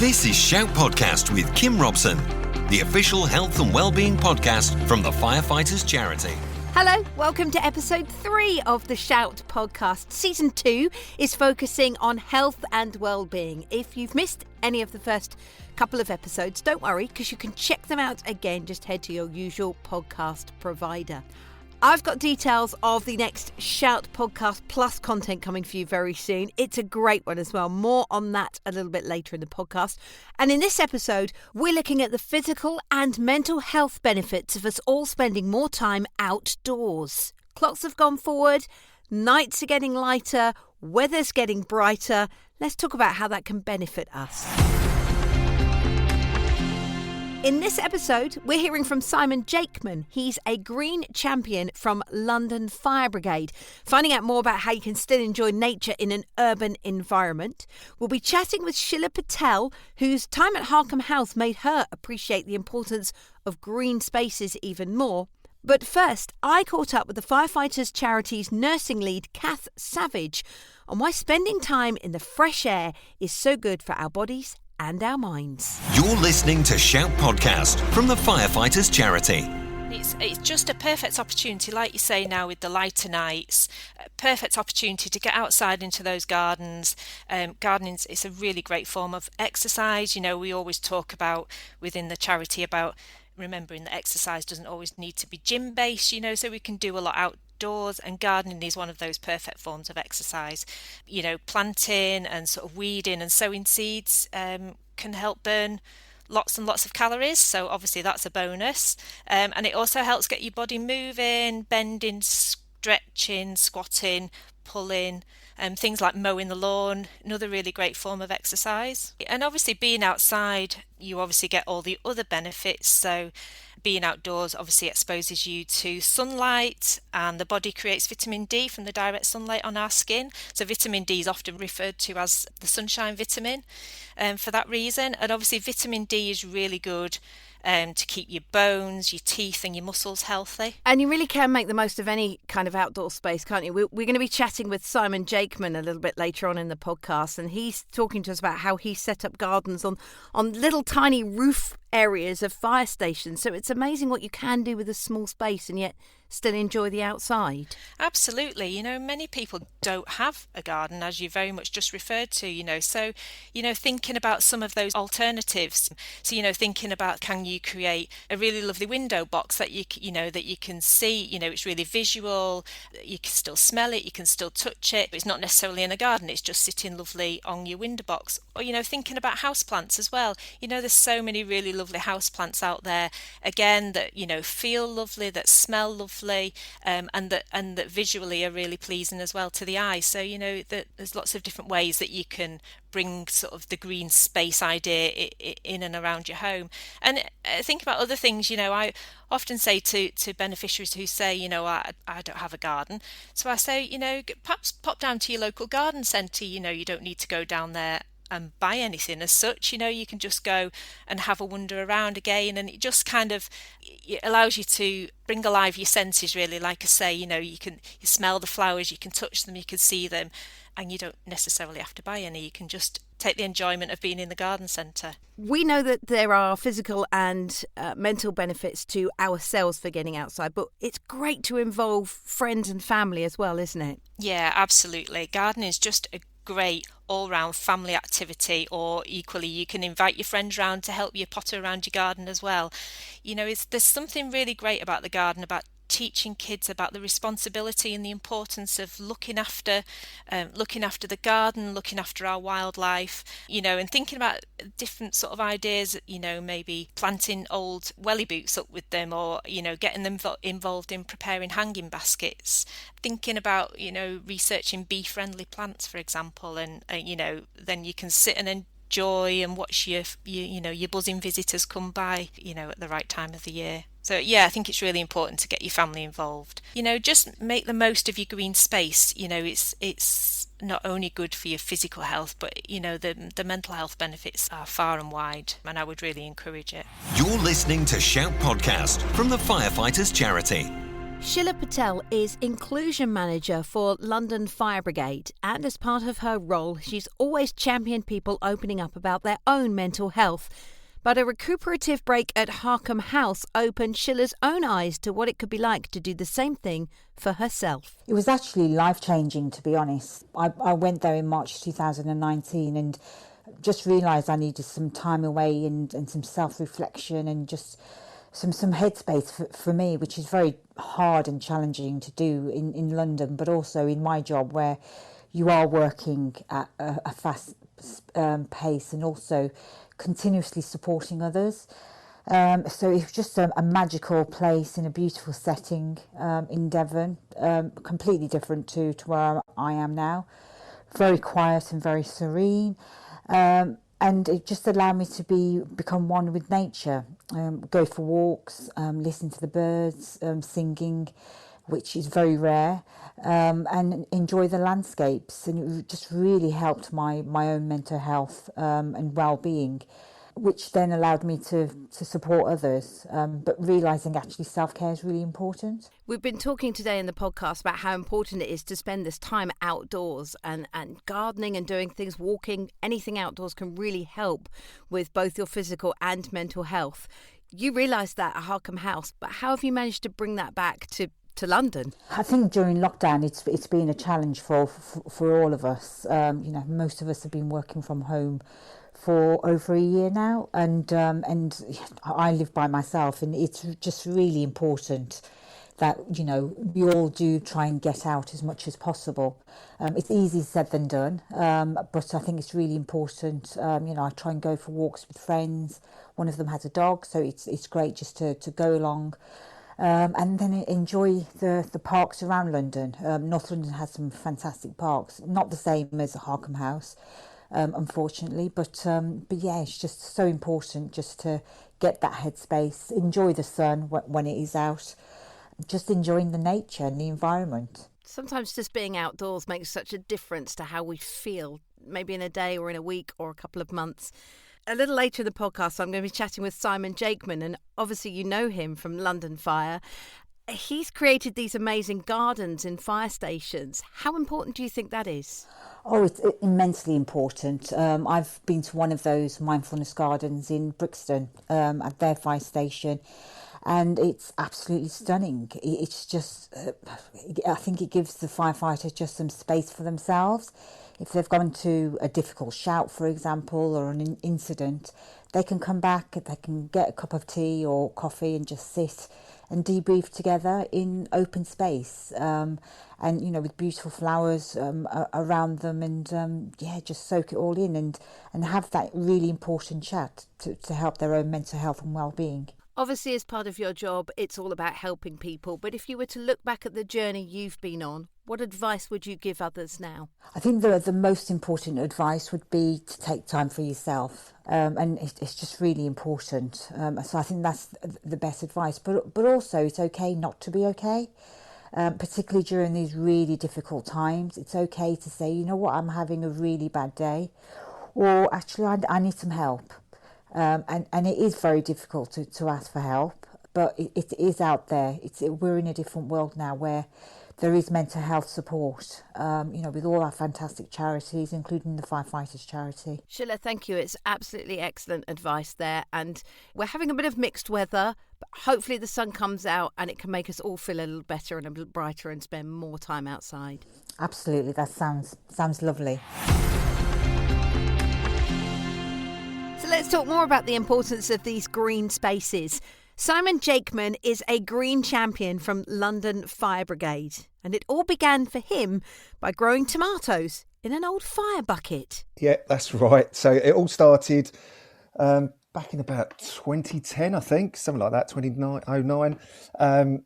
This is Shout Podcast with Kim Robson, the official health and wellbeing podcast from the Firefighters charity. Hello, welcome to episode 3 of the Shout podcast. Season 2 is focusing on health and well-being. If you've missed any of the first couple of episodes, don't worry, because you can check them out again. Just head to your usual podcast provider. I've got details of the next Shout Podcast Plus content coming for you very soon. It's a great one as well. More on that a little bit later in the podcast. And in this episode, we're looking at the physical and mental health benefits of us all spending more time outdoors. Clocks have gone forward, nights are getting lighter, weather's getting brighter. Let's talk about how that can benefit us. In this episode, we're hearing from Simon Jakeman. He's a green champion from London Fire Brigade, finding out more about how you can still enjoy nature in an urban environment. We'll be chatting with Shilla Patel, whose time at Harcombe House made her appreciate the importance of green spaces even more. But first, I caught up with the Firefighters charity's Nursing Lead Kath Savage on why spending time in the fresh air is so good for our bodies and our minds. You're listening to Shout Podcast from the Firefighters charity. It's just a perfect opportunity, like you say now with the lighter nights, a perfect opportunity to get outside into those gardens. Gardening is a really great form of exercise. You know, we always talk about within the charity about remembering that exercise doesn't always need to be gym-based, you know, so we can do a lot outdoors, and gardening is one of those perfect forms of exercise. You know, planting and sort of weeding and sowing seeds can help burn lots and lots of calories, so obviously that's a bonus. And it also helps get your body moving, bending, stretching, squatting, pulling, things like mowing the lawn, another really great form of exercise. And obviously being outside, you obviously get all the other benefits. So being outdoors obviously exposes you to sunlight, and the body creates vitamin D from the direct sunlight on our skin. So vitamin D is often referred to as the sunshine vitamin for that reason. And obviously vitamin D is really good to keep your bones, your teeth and your muscles healthy. And you really can make the most of any kind of outdoor space, can't you? We're going to be chatting with Simon Jakeman a little bit later on in the podcast, and he's talking to us about how he set up gardens on little tiny roof areas of fire stations. So it's amazing what you can do with a small space and yet still enjoy the outside. Absolutely. You know, many people don't have a garden, as you very much just referred to, you know. So, you know, thinking about some of those alternatives. So, you know, thinking about, can you create a really lovely window box that you can see, you know, it's really visual, you can still smell it, you can still touch it. It's not necessarily in a garden, it's just sitting lovely on your window box. Or, you know, thinking about houseplants as well. You know, there's so many really lovely houseplants out there, again, that, you know, feel lovely, that smell lovely, and that visually are really pleasing as well to the eye. So, you know, there's lots of different ways that you can bring sort of the green space idea in and around your home. And think about other things. You know, I often say to beneficiaries who say, you know, I don't have a garden. So I say, you know, perhaps pop down to your local garden centre. You know, you don't need to go down there and buy anything as such. You know, you can just go and have a wander around again, and it just kind of, it allows you to bring alive your senses, really. Like I say, you know, you smell the flowers, you can touch them, you can see them, and you don't necessarily have to buy any. You can just take the enjoyment of being in the garden centre. We know that there are physical and mental benefits to ourselves for getting outside, but it's great to involve friends and family as well, isn't it? Yeah, absolutely. Gardening is just a great all-round family activity, or equally you can invite your friends round to help you potter around your garden as well. You know, there's something really great about the garden, about teaching kids about the responsibility and the importance of looking after the garden, looking after our wildlife, you know, and thinking about different sort of ideas, you know, maybe planting old welly boots up with them, or, you know, getting them involved in preparing hanging baskets, thinking about, you know, researching bee-friendly plants, for example, and you know, then you can sit and enjoy and watch your buzzing visitors come by, you know, at the right time of the year. So yeah, I think it's really important to get your family involved. You know, just make the most of your green space. You know, it's not only good for your physical health, but, you know, the mental health benefits are far and wide, and I would really encourage it. You're listening to Shout Podcast from the Firefighters charity. Shilla Patel is Inclusion Manager for London Fire Brigade, and as part of her role, she's always championed people opening up about their own mental health. But a recuperative break at Harcombe House opened Shilla's own eyes to what it could be like to do the same thing for herself. It was actually life-changing, to be honest. I went there in March 2019 and just realised I needed some time away and some self-reflection and just some headspace for me, which is very hard and challenging to do in London, but also in my job where you are working at a fast pace and also continuously supporting others. So it was just a magical place in a beautiful setting in Devon, completely different to where I am now. Very quiet and very serene. And it just allowed me to become one with nature, go for walks, listen to the birds singing, which is very rare, and enjoy the landscapes. And it just really helped my own mental health and well-being, which then allowed me to support others, but realising actually self-care is really important. We've been talking today in the podcast about how important it is to spend this time outdoors, and gardening and doing things, walking, anything outdoors can really help with both your physical and mental health. You realised that at Harcombe House, but how have you managed to bring that back to London? I think during lockdown it's been a challenge for all of us. Most of us have been working from home for over a year now, and I live by myself, and it's just really important that we all do try and get out as much as possible. It's easier said than done, but I think it's really important. I try and go for walks with friends. One of them has a dog, so it's great just to go along. And then enjoy the parks around London. North London has some fantastic parks, not the same as Harcombe House, unfortunately, but yeah, it's just so important just to get that headspace, enjoy the sun when it is out, just enjoying the nature and the environment. Sometimes just being outdoors makes such a difference to how we feel, maybe in a day or in a week or a couple of months. A little later in the podcast, I'm going to be chatting with Simon Jakeman, and obviously you know him from London Fire. He's created these amazing gardens in fire stations. How important do you think that is? Oh, it's immensely important. I've been to one of those mindfulness gardens in Brixton at their fire station, and it's absolutely stunning. It's just, I think it gives the firefighters just some space for themselves. If they've gone to a difficult shout, for example, or an incident, they can come back, they can get a cup of tea or coffee and just sit and debrief together in open space, and with beautiful flowers around them, and just soak it all in and have that really important chat to help their own mental health and well-being. Obviously, as part of your job, it's all about helping people. But if you were to look back at the journey you've been on, what advice would you give others now? I think the most important advice would be to take time for yourself. And it's just really important. So I think that's the best advice. But also, it's okay not to be okay. Particularly during these really difficult times. It's okay to say, you know what, I'm having a really bad day. Or actually, I need some help. And it is very difficult to ask for help, but it is out there. We're in a different world now where there is mental health support, with all our fantastic charities, including the Firefighters charity. Shilla, thank you. It's absolutely excellent advice there. And we're having a bit of mixed weather, but hopefully the sun comes out and it can make us all feel a little better and a little brighter and spend more time outside. Absolutely. That sounds lovely. So let's talk more about the importance of these green spaces. Simon Jakeman is a green champion from London Fire Brigade, and it all began for him by growing tomatoes in an old fire bucket. Yeah, that's right. So it all started back in about 2010, I think, something like that, 2009.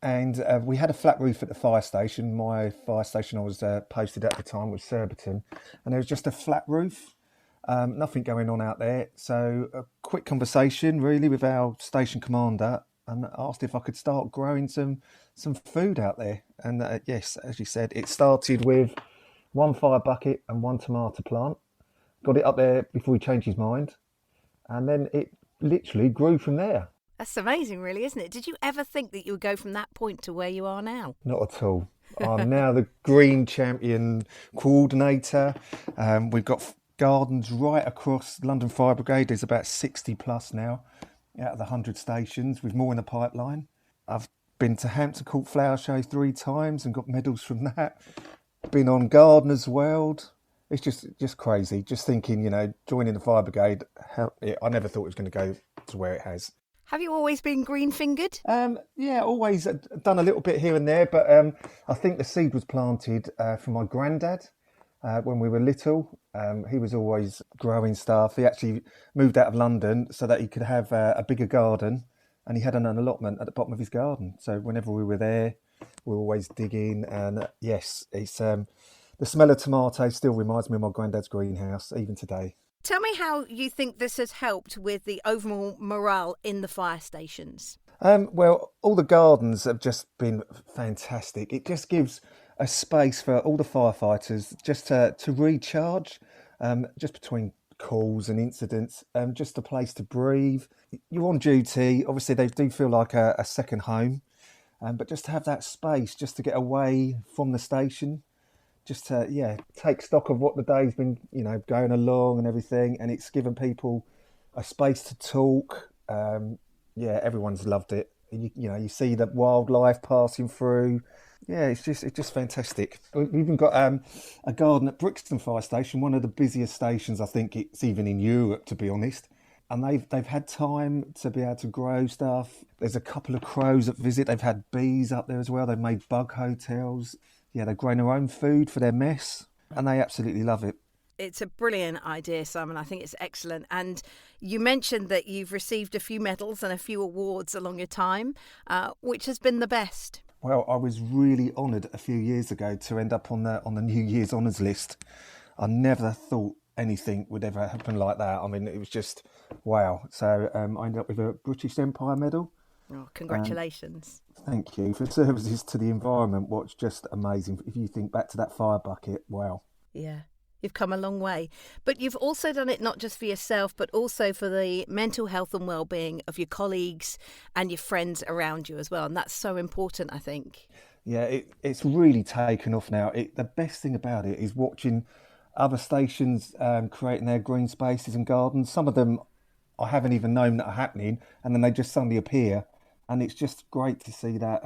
And we had a flat roof at the fire station. My fire station I was posted at the time was Surbiton, and there was just a flat roof. Nothing going on out there. So a quick conversation really with our station commander, and asked if I could start growing some food out there. And yes, as you said, it started with one fire bucket and one tomato plant. Got it up there before he changed his mind. And then it literally grew from there. That's amazing, really, isn't it? Did you ever think that you would go from that point to where you are now? Not at all. I'm now the Green Champion Coordinator. We've got gardens right across London Fire Brigade. There's about 60 plus now out of the 100 stations, with more in the pipeline. I've been to Hampton Court Flower Show 3 times and got medals from that. Been on Gardener's World. It's just crazy. Just thinking, joining the Fire Brigade, I never thought it was going to go to where it has. Have you always been green-fingered? Yeah, always done a little bit here and there, but I think the seed was planted from my granddad when we were little. He was always growing stuff. He actually moved out of London so that he could have a bigger garden, and he had an allotment at the bottom of his garden. So whenever we were there, we were always digging, and yes, it's the smell of tomatoes still reminds me of my granddad's greenhouse, even today. Tell me how you think this has helped with the overall morale in the fire stations. Well, all the gardens have just been fantastic. It just gives a space for all the firefighters just to recharge, just between calls and incidents, just a place to breathe. You're on duty. Obviously, they do feel like a second home, but just to have that space, just to get away from the station, just to, take stock of what the day's been, going along and everything. And it's given people a space to talk. Everyone's loved it. You see the wildlife passing through. Yeah, it's just fantastic. We've even got a garden at Brixton Fire Station, one of the busiest stations, I think it's even in Europe, to be honest. And they've had time to be able to grow stuff. There's a couple of crows that visit. They've had bees up there as well. They've made bug hotels. Yeah, they've grown their own food for their mess, and they absolutely love it. It's a brilliant idea, Simon. I think it's excellent. And you mentioned that you've received a few medals and a few awards along your time. Which has been the best? Well, I was really honoured a few years ago to end up on the New Year's Honours list. I never thought anything would ever happen like that. I mean, it was just wow. So I ended up with a British Empire Medal. Oh, congratulations. Thank you. For services to the environment, what's just amazing. If you think back to that fire bucket, wow. Yeah, you've come a long way. But you've also done it not just for yourself, but also for the mental health and well-being of your colleagues and your friends around you as well. And that's so important, I think. Yeah, it's really taken off now. The best thing about it is watching other stations creating their green spaces and gardens. Some of them I haven't even known that are happening, and then they just suddenly appear. And it's just great to see that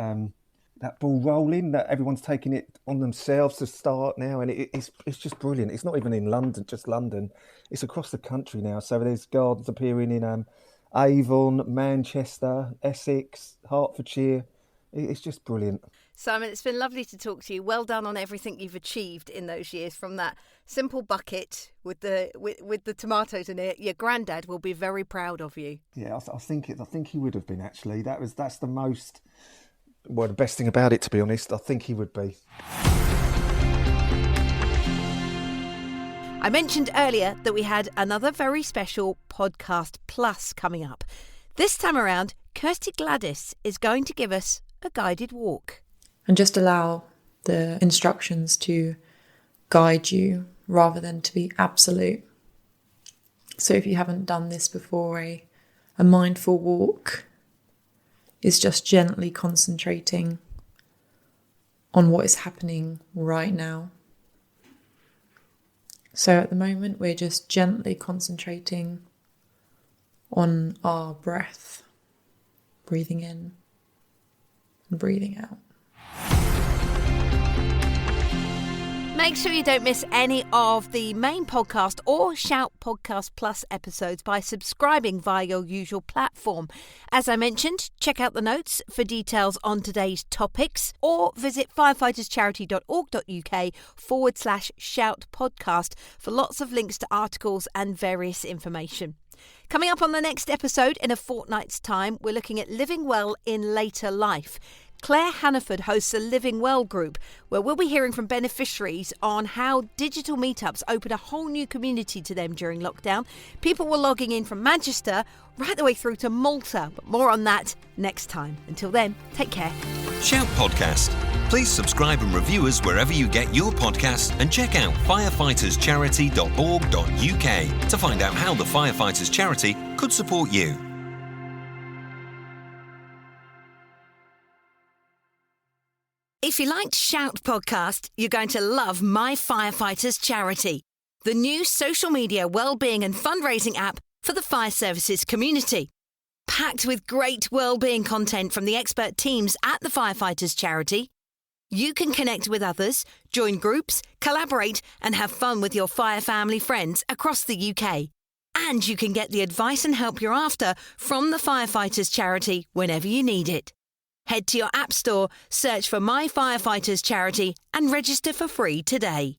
that ball rolling, that everyone's taking it on themselves to start now. And it's just brilliant. It's not even in London, just London. It's across the country now. So there's gardens appearing in Avon, Manchester, Essex, Hertfordshire. It's just brilliant. Simon, it's been lovely to talk to you. Well done on everything you've achieved in those years, from that simple bucket with the tomatoes in it. Your granddad will be very proud of you. Yeah, I think he would have been, actually. That's the most, well, the best thing about it, to be honest. I think he would be. I mentioned earlier that we had another very special Podcast Plus coming up. This time around, Kirsty Gladys is going to give us a guided walk. And just allow the instructions to guide you rather than to be absolute. So if you haven't done this before, a mindful walk is just gently concentrating on what is happening right now. So at the moment, we're just gently concentrating on our breath, breathing in and breathing out. Make sure you don't miss any of the main podcast or Shout Podcast Plus episodes by subscribing via your usual platform. As I mentioned, check out the notes for details on today's topics, or visit firefighters.charity.org.uk/Shout Podcast for lots of links to articles and various information. Coming up on the next episode in a fortnight's time, we're looking at living well in later life. Claire Hannaford hosts a Living Well group, where we'll be hearing from beneficiaries on how digital meetups opened a whole new community to them during lockdown. People were logging in from Manchester right the way through to Malta. But more on that next time. Until then, take care. Shout Podcast. Please subscribe and review us wherever you get your podcasts, and check out firefighters.charity.org.uk to find out how the Firefighters Charity could support you. If you liked Shout podcast, you're going to love My Firefighters Charity, the new social media wellbeing and fundraising app for the fire services community. Packed with great wellbeing content from the expert teams at the Firefighters Charity, you can connect with others, join groups, collaborate and have fun with your fire family friends across the UK. And you can get the advice and help you're after from the Firefighters Charity whenever you need it. Head to your app store, search for My Firefighters Charity and register for free today.